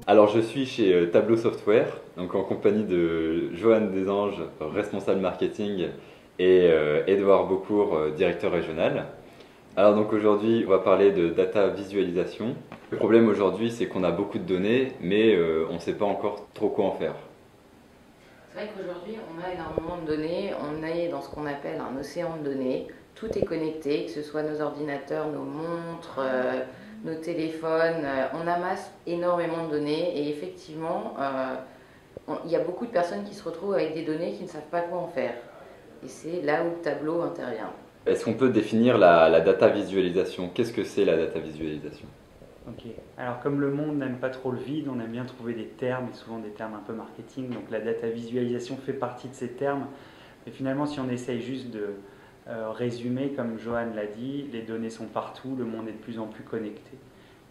Alors je suis chez Tableau Software, donc en compagnie de Johan Desanges, responsable marketing, et Edouard Beaucourt, directeur régional. Alors donc aujourd'hui on va parler de data visualisation. Le problème aujourd'hui c'est qu'on a beaucoup de données mais on ne sait pas encore trop quoi en faire. C'est vrai qu'aujourd'hui, on a énormément de données, on est dans ce qu'on appelle un océan de données. Tout est connecté, que ce soit nos ordinateurs, nos montres, nos téléphones. On amasse énormément de données et effectivement, il y a beaucoup de personnes qui se retrouvent avec des données qui ne savent pas quoi en faire. Et c'est là où le tableau intervient. Est-ce qu'on peut définir la data visualisation? Qu'est-ce que c'est la data visualisation? Ok, alors comme le monde n'aime pas trop le vide, on aime bien trouver des termes, et souvent des termes un peu marketing, donc la data visualisation fait partie de ces termes. Mais finalement, si on essaye juste de résumer, comme Johan l'a dit, les données sont partout, le monde est de plus en plus connecté.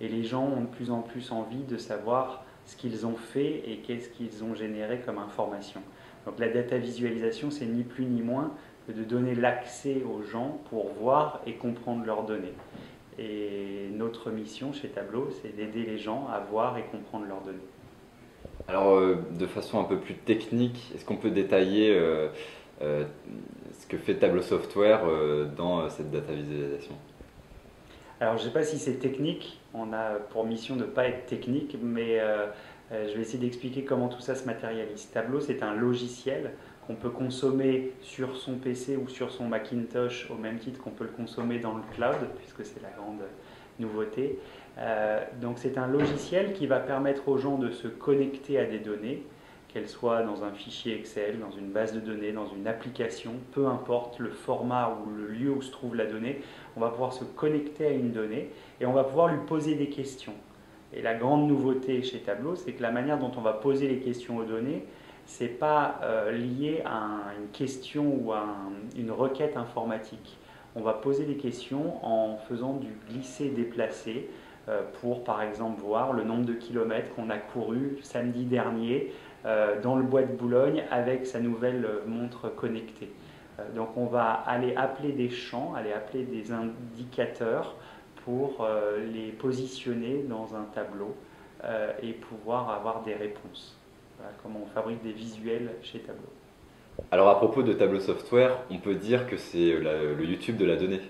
Et les gens ont de plus en plus envie de savoir ce qu'ils ont fait et qu'est-ce qu'ils ont généré comme information. Donc la data visualisation, c'est ni plus ni moins que de donner l'accès aux gens pour voir et comprendre leurs données. Et notre mission chez Tableau, c'est d'aider les gens à voir et comprendre leurs données. Alors de façon un peu plus technique, est-ce qu'on peut détailler ce que fait Tableau Software dans cette data visualisation? Alors je ne sais pas si c'est technique, on a pour mission de ne pas être technique, mais je vais essayer d'expliquer comment tout ça se matérialise. Tableau, c'est un logiciel qu'on peut consommer sur son PC ou sur son Macintosh au même titre qu'on peut le consommer dans le cloud, puisque c'est la grande nouveauté. Donc c'est un logiciel qui va permettre aux gens de se connecter à des données, qu'elles soient dans un fichier Excel, dans une base de données, dans une application, peu importe le format ou le lieu où se trouve la donnée, on va pouvoir se connecter à une donnée et on va pouvoir lui poser des questions. Et la grande nouveauté chez Tableau, c'est que la manière dont on va poser les questions aux données, c'est pas lié à une question ou à une requête informatique. On va poser des questions en faisant du glisser-déplacer pour par exemple voir le nombre de kilomètres qu'on a couru samedi dernier dans le bois de Boulogne avec sa nouvelle montre connectée. Donc on va aller appeler des champs, aller appeler des indicateurs pour les positionner dans un tableau et pouvoir avoir des réponses. Voilà comment on fabrique des visuels chez Tableau. Alors à propos de Tableau Software, on peut dire que c'est le YouTube de la donnée.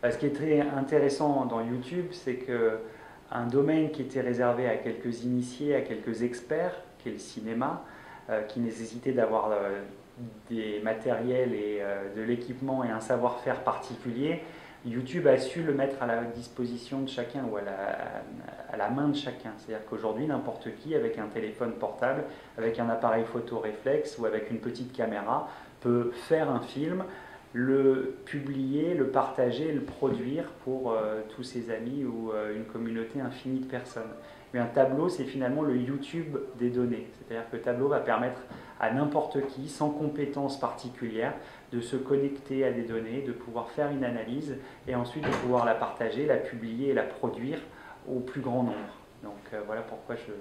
Ce qui est très intéressant dans YouTube, c'est qu'un domaine qui était réservé à quelques initiés, à quelques experts, qui est le cinéma, qui nécessitait d'avoir des matériels et de l'équipement et un savoir-faire particulier, YouTube a su le mettre à la disposition de chacun ou à la main de chacun. C'est-à-dire qu'aujourd'hui, n'importe qui, avec un téléphone portable, avec un appareil photo réflexe ou avec une petite caméra, peut faire un film, le publier, le partager, le produire pour tous ses amis ou une communauté infinie de personnes. Mais un tableau, c'est finalement le YouTube des données. C'est-à-dire que Tableau va permettre à n'importe qui, sans compétences particulières, de se connecter à des données, de pouvoir faire une analyse et ensuite de pouvoir la partager, la publier et la produire au plus grand nombre. Donc voilà pourquoi je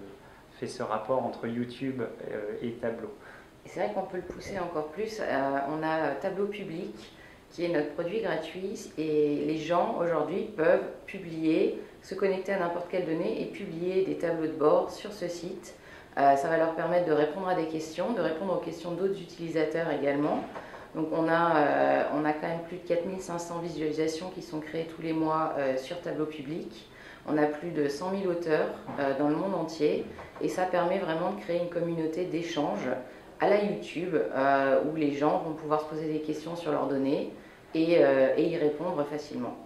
fais ce rapport entre YouTube et Tableau. Et c'est vrai qu'on peut le pousser encore plus. On a Tableau Public, qui est notre produit gratuit, et les gens aujourd'hui peuvent publier, se connecter à n'importe quelle donnée et publier des tableaux de bord sur ce site. Ça va leur permettre de répondre à des questions, de répondre aux questions d'autres utilisateurs également. Donc on a quand même plus de 4500 visualisations qui sont créées tous les mois sur Tableau Public. On a plus de 100 000 auteurs dans le monde entier et ça permet vraiment de créer une communauté d'échange à la YouTube où les gens vont pouvoir se poser des questions sur leurs données et y répondre facilement.